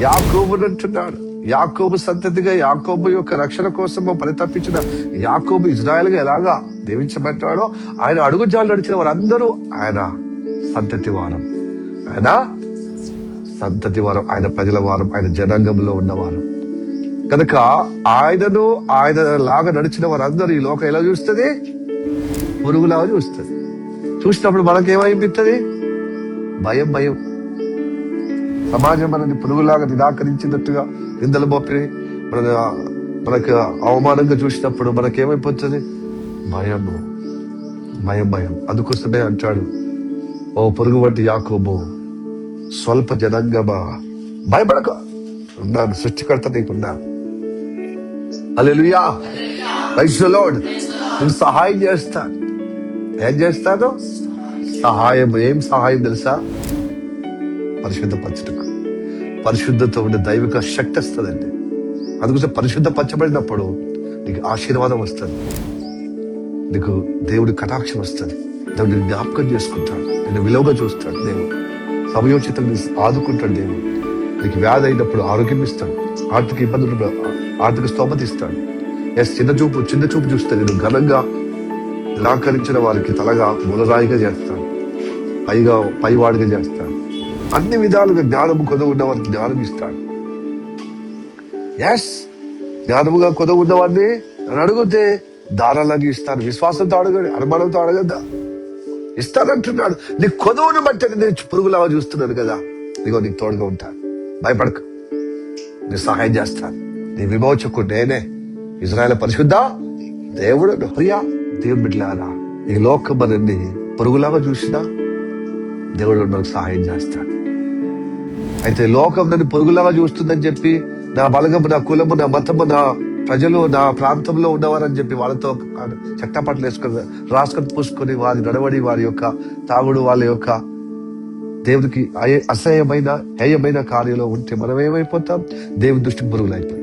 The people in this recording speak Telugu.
యాకోబుని అంటున్నాడు. యాకోబు సంతతిగా, యాకోబు యొక్క రక్షణ కోసం పరితపించిన యాకోబు ఇజ్రాయెల్గా ఎలాగా దీవించబడ్డాడో, ఆయన అడుగుజాలు నడిచిన వారందరూ ఆయన సంతతి వారం, ఆయన సంతతి వారం, ఆయన ప్రజల వారం, ఆయన జనాంగంలో ఉన్నవారు కనుక ఆయనను, ఆయన లాగా నడిచిన వారందరూ ఈ లోకం ఎలా చూస్తుంది? పురుగులాగా చూస్తుంది. చూసినప్పుడు మనకేమైపోతుంది? భయం. భయం. సమాజం మనని పురుగులాగా నిరాకరించినట్టుగా నిందలు మోపి మనకు అవమానంగా చూసినప్పుడు మనకేమైపోతుంది? భయము, భయం. అందుకోసమే అంటాడు, ఓ పొరుగు వంటి యాకోబు, స్వల్ప జనాంగమా భయపడక, ఉన్నాను, సృష్టికర్త నీకున్నాను. హల్లెలూయా, ప్రైజ్ ది లార్డ్. నేను సహాయం చేస్తాను. ఏం చేస్తాను? సహాయం. ఏం సహాయం తెలుసా? పరిశుద్ధపరచుటకు. పరిశుద్ధత ఉండే దైవిక శక్తి వస్తుందండి. అందుకోసం పరిశుద్ధపరచబడినప్పుడు నీకు ఆశీర్వాదం వస్తుంది, నీకు దేవుడి కటాక్షం వస్తుంది, దేవుడిని జ్ఞాపకం చేసుకుంటాడు, నేను విలువగా చూస్తాడు దేవుడు, సమయోచితంగా ఆదుకుంటాడు దేవుడు. నీకు వ్యాధి అయినప్పుడు ఆరోగ్యం ఇస్తాడు, ఆర్థిక ఇబ్బందులు, ఆర్థిక స్తోమత ఇస్తాడు. చిన్న చూపు చూస్తాడు. నేను ఘనంగా నిరాకరించిన వారికి తలగా మూలరాయిగా చేస్తాడు, పైవాడిగా చేస్తాడు. అన్ని విధాలుగా జ్ఞానము కొదవ ఉన్న వారికి జ్ఞానం ఇస్తాడు. జ్ఞానముగా కొదవ ఉన్నవాడిని నన్ను అడిగితే దారాలాగా ఇస్తాను. విశ్వాసంతో అడగండి, అనుమానంతో అడగద్దా, ఇస్తానంటున్నాడు. నీ కొదవును బట్టి నేను పురుగులాగా చూస్తున్నాను కదా, నీకు తోడుగా ఉంటాను, భయపడక, నీ సహాయం చేస్తాను, నీ విమోచకుడు నేనే, ఇజ్రాయేల్ పరిశుద్ధ దేవుడు. ప్రియా దేవుని బిడ్డలారా, ఈ లోకం మనల్ని పురుగులాగా చూసినా దేవుడు మనకు సహాయం చేస్తాడు. అయితే లోకం నన్ను పొరుగులాగా చూస్తుందని చెప్పి, నా బలగము, నా కులము, నా మతము, నా ప్రజలు, నా ప్రాంతంలో ఉన్నవారని చెప్పి వాళ్ళతో చట్టపట్లు వేసుకొని రాసుకొని పూసుకొని వారి నడవడి, వారి యొక్క తాగుడు, వాళ్ళ యొక్క దేవుడికి అసహ్యమైన హేయమైన కార్యంలో ఉంటే మనం ఏమైపోతాం? దేవుని దృష్టికి పురుగులైపోతాం.